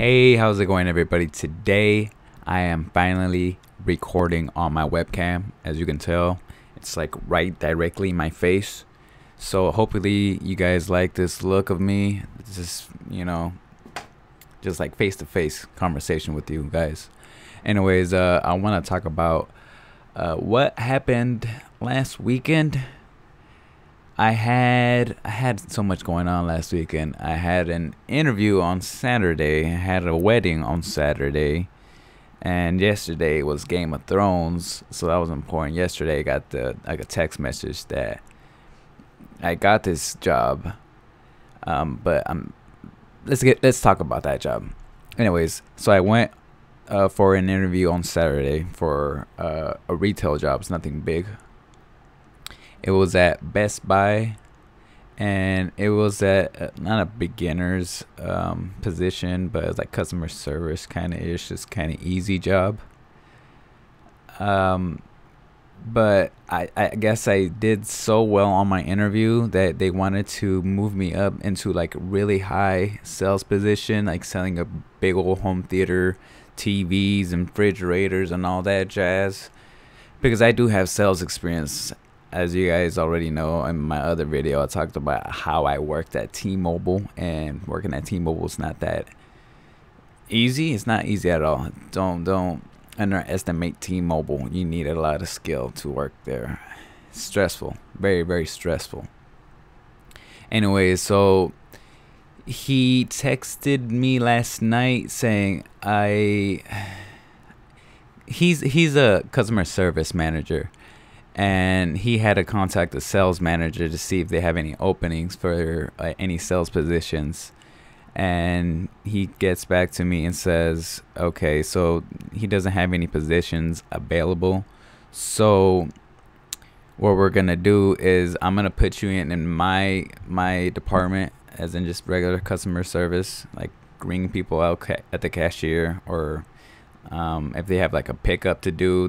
Hey, how's it going, everybody? Today I am finally recording on my webcam. As you can tell, it's like right directly in my face. So hopefully you guys like this look of me. Just, just like face-to-face conversation with you guys. Anyways, I want to talk about what happened last weekend. I had so much going on last weekend. I had an interview on Saturday. I had a wedding on Saturday, and yesterday was Game of Thrones, so that was important. Yesterday, I got a text message that I got this job. But let's talk about that job. Anyways, so I went for an interview on Saturday for a retail job. It's nothing big. It was at Best Buy, and it was at not a beginner's position, but it was like customer service kind of ish. It's kind of easy job. But I guess I did so well on my interview that they wanted to move me up into like really high sales position, like selling a big old home theater, TVs and refrigerators and all that jazz, because I do have sales experience. As you guys already know, in my other video, I talked about how I worked at T-Mobile, and working at T-Mobile is not that easy. It's not easy at all. Don't underestimate T-Mobile. You need a lot of skill to work there. It's stressful, very, very stressful. Anyways, so he texted me last night saying he's a customer service manager, and he had to contact the sales manager to see if they have any openings for any sales positions. And he gets back to me and says, okay, so he doesn't have any positions available. So what we're going to do is I'm going to put you in my department, as in just regular customer service, like ringing people out at the cashier, or if they have like a pickup to do,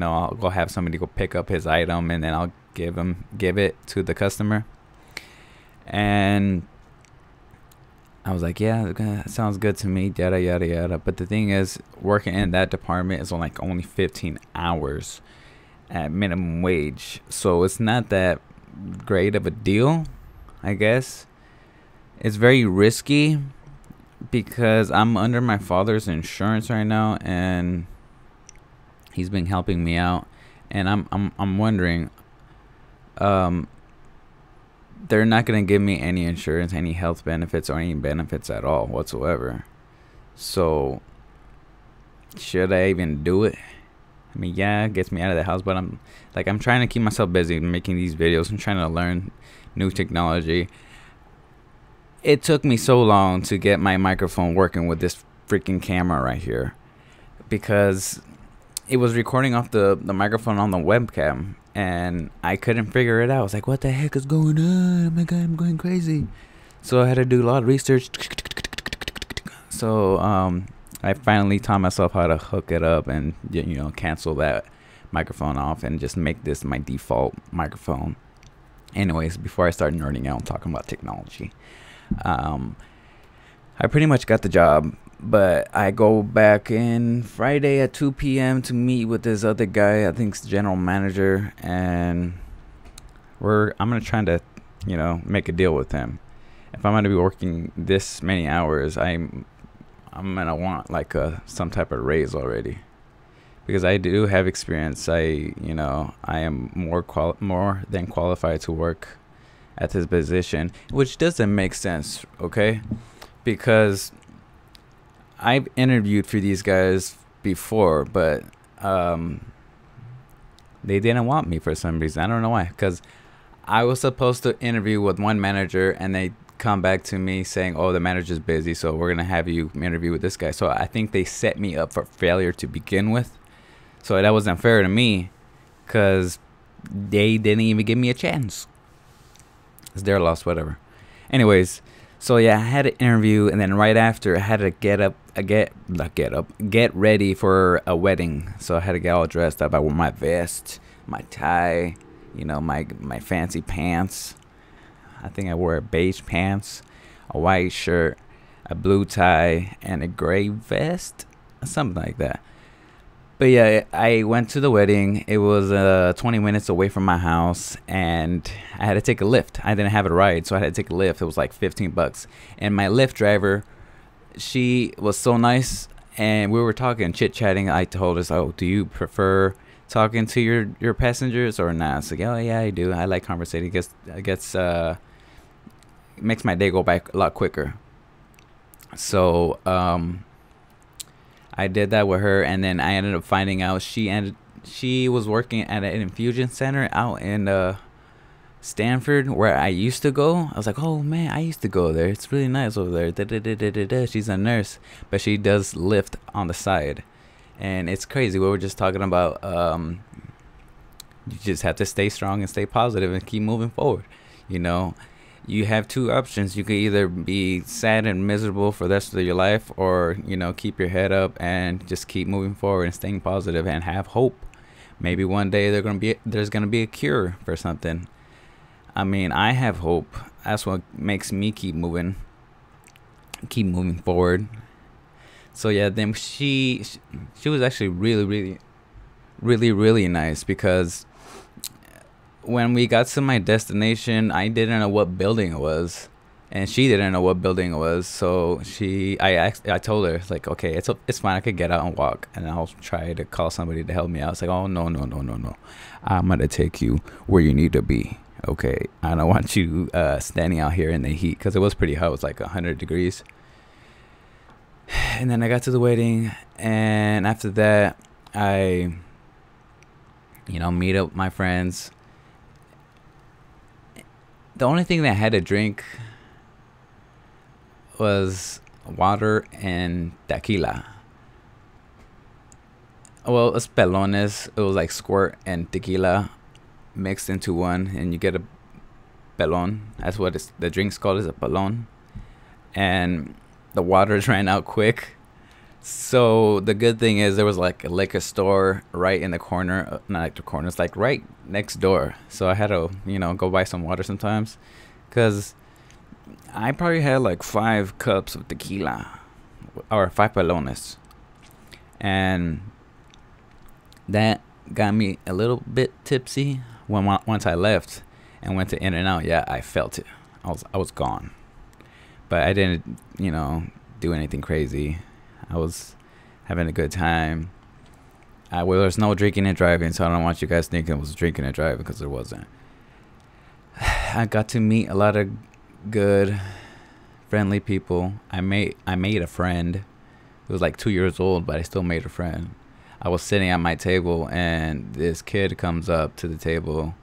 I'll go have somebody go pick up his item, and then I'll give it to the customer. And I was like, yeah, that sounds good to me, yada yada yada. But the thing is, working in that department is only 15 hours at minimum wage, so it's not that great of a deal, I guess. It's very risky because I'm under my father's insurance right now, and he's been helping me out, and I'm wondering, they're not gonna give me any insurance, any health benefits, or any benefits at all whatsoever. So should I even do it? I mean, yeah, it gets me out of the house, but I'm trying to keep myself busy making these videos. I'm trying to learn new technology. It took me so long to get my microphone working with this freaking camera right here, because it was recording off the microphone on the webcam, and I couldn't figure it out. I was like, what the heck is going on? Oh my god, I'm going crazy. So I had to do a lot of research. So I finally taught myself how to hook it up and cancel that microphone off and just make this my default microphone. Anyways, before I start nerding out and talking about technology, I pretty much got the job. But I go back in Friday at 2 p.m. to meet with this other guy, I think it's the general manager, and I'm gonna try to, make a deal with him. If I'm gonna be working this many hours, I'm gonna want like some type of raise already, because I do have experience. I am more than qualified to work at this position, which doesn't make sense, okay? Because I've interviewed for these guys before, but they didn't want me for some reason. I don't know why, because I was supposed to interview with one manager, and they come back to me saying, oh, the manager's busy, so we're going to have you interview with this guy. So I think they set me up for failure to begin with. So that wasn't fair to me, because they didn't even give me a chance. It's their loss, whatever. Anyways, so yeah, I had an interview, and then right after I had to get ready for a wedding. So I had to get all dressed up. I wore my vest, my tie, my fancy pants. I think I wore beige pants, a white shirt, a blue tie, and a gray vest, something like that. But yeah, I went to the wedding. It was 20 minutes away from my house, and I had to take a lift. I didn't have a ride, so I had to take a lift. It was like $15, and my Lyft driver, she was so nice, and we were talking, chit chatting. I told her, "Oh, do you prefer talking to your passengers or not?" It's like, "Oh yeah, I do. I like conversating. I guess it makes my day go by a lot quicker." So I did that with her, and then I ended up finding out she was working at an infusion center out in Stanford, where I used to go. I was like, "Oh man, I used to go there. It's really nice over there." Da. She's a nurse, but she does lift on the side, and it's crazy. We were just talking about you just have to stay strong and stay positive and keep moving forward. You know, you have two options. You can either be sad and miserable for the rest of your life, or keep your head up and just keep moving forward and staying positive and have hope. Maybe one day there's gonna be a cure for something. I mean, I have hope. That's what makes me keep moving forward. So yeah, then she was actually really nice, because when we got to my destination, I didn't know what building it was, and she didn't know what building it was. So I told her, like, "Okay, it's fine. I could get out and walk, and I'll try to call somebody to help me out." It's like, "Oh no, I'm gonna take you where you need to be. Okay, I don't want you standing out here in the heat," because it was pretty hot. It was like 100 degrees. And then I got to the wedding, and after that, I meet up with my friends. The only thing that I had to drink was water and tequila. Well, it's pelones. It was like squirt and tequila mixed into one, and you get a pelon. That's what the drink's called, is a pelon. And the waters ran out quick. So the good thing is there was like a liquor store right in the corner. Not like the corner, it's like right next door. So I had to, go buy some water sometimes, because I probably had like 5 cups of tequila, or 5 pelones. And that got me a little bit tipsy. Once I left and went to In-N-Out, yeah, I felt it. I was gone. But I didn't, do anything crazy. I was having a good time. Well, there's no drinking and driving, so I don't want you guys thinking it was drinking and driving, because there wasn't. I got to meet a lot of good, friendly people. I made a friend. It was like 2 years old, but I still made a friend. I was sitting at my table, and this kid comes up to the table,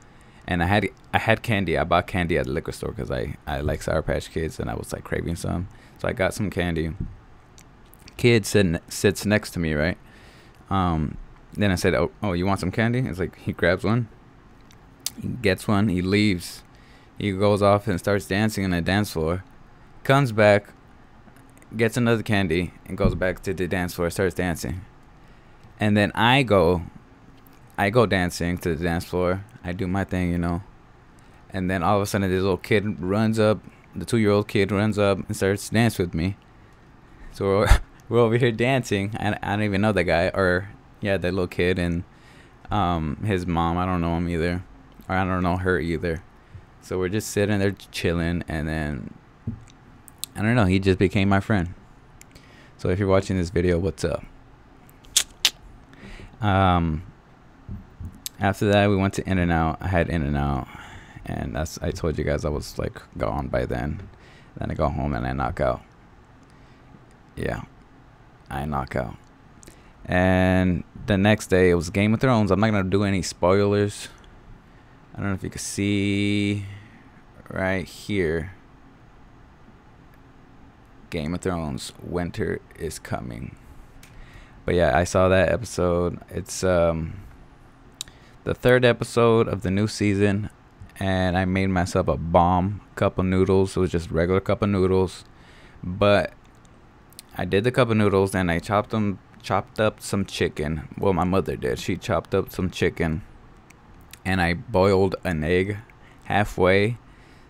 and I had candy. I bought candy at the liquor store because I like Sour Patch Kids, and I was like craving some. So I got some candy. Kid sits next to me, right? Then I said, oh, you want some candy? It's like, he grabs one, he gets one, he leaves. He goes off and starts dancing on the dance floor. Comes back, gets another candy, and goes back to the dance floor, starts dancing. And then I go dancing to the dance floor. I do my thing, And then all of a sudden, this little kid runs up. The 2-year-old kid runs up and starts dancing with me. So we're over here dancing. I don't even know the guy, or yeah, that little kid and his mom. I don't know him either, or I don't know her either. So we're just sitting there chilling, and then I don't know. He just became my friend. So if you're watching this video, what's up? After that, we went to In-N-Out. I had In-N-Out, and I told you guys I was like gone by then. Then I go home and I knock out. Yeah, I knock out. And the next day, it was Game of Thrones. I'm not gonna do any spoilers. I don't know if you can see right here. Game of Thrones, winter is coming. But yeah, I saw that episode. It's the 3rd episode of the new season, and I made myself a bomb cup of noodles. It was just regular cup of noodles, but I did the cup of noodles, and I chopped up some chicken. Well, my mother did. She chopped up some chicken, and I boiled an egg halfway.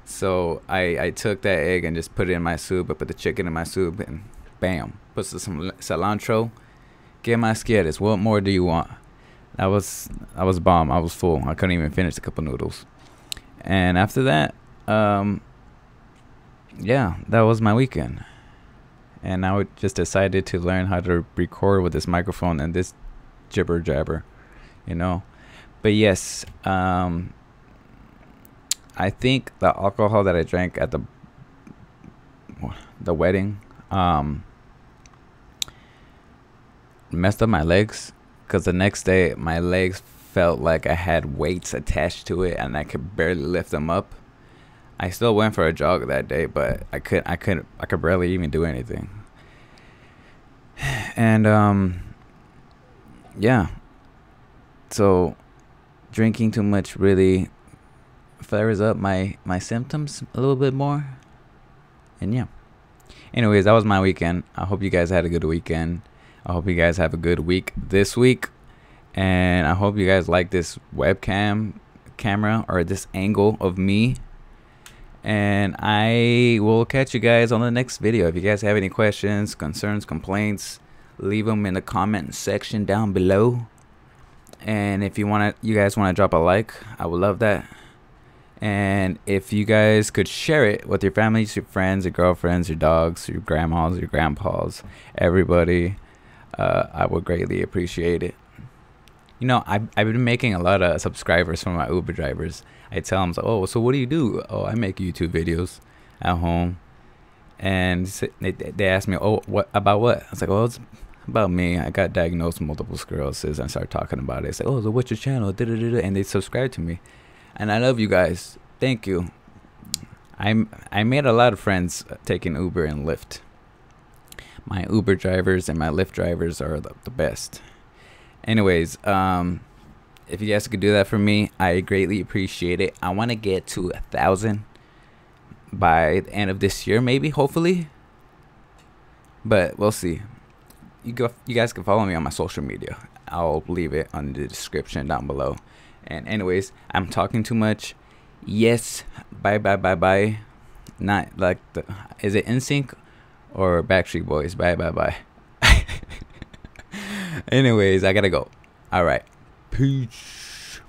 So I took that egg and just put it in my soup. I put the chicken in my soup and bam, put some cilantro. Get my skitties. What more do you want? I was bomb. I was full. I couldn't even finish a couple noodles. And after that, yeah, that was my weekend. And I just decided to learn how to record with this microphone and this jibber jabber, you know. But yes, I think the alcohol that I drank at the wedding messed up my legs, because the next day my legs felt like I had weights attached to it and I could barely lift them up. I still went for a jog that day, but I could barely even do anything. And yeah, so drinking too much really flares up my symptoms a little bit more. And yeah, anyways, that was my weekend. I hope you guys had a good weekend. I hope you guys have a good week this week, and I hope you guys like this webcam camera or this angle of me. And I will catch you guys on the next video. If you guys have any questions, concerns, complaints, leave them in the comment section down below. And if you guys want to drop a like, I would love that. And if you guys could share it with your families, your friends, your girlfriends, your dogs, your grandmas, your grandpas, everybody, I would greatly appreciate it. You know, I've been making a lot of subscribers from my Uber drivers. I tell them, oh, so what do you do? Oh, I make YouTube videos at home. And they ask me, oh, what about what? I was like, oh, it's about me. I got diagnosed with multiple sclerosis. And I started talking about it. They say, oh, so what's your channel? And they subscribe to me. And I love you guys. Thank you. I made a lot of friends taking Uber and Lyft. My Uber drivers and my Lyft drivers are the best. Anyways, if you guys could do that for me, I greatly appreciate it. I want to get to 1,000 by the end of this year, maybe, hopefully. But we'll see. You guys can follow me on my social media. I'll leave it on the description down below. And anyways, I'm talking too much. Yes, bye. Not like is it NSYNC or Backstreet Boys? Bye. Anyways, I gotta go. All right, peace.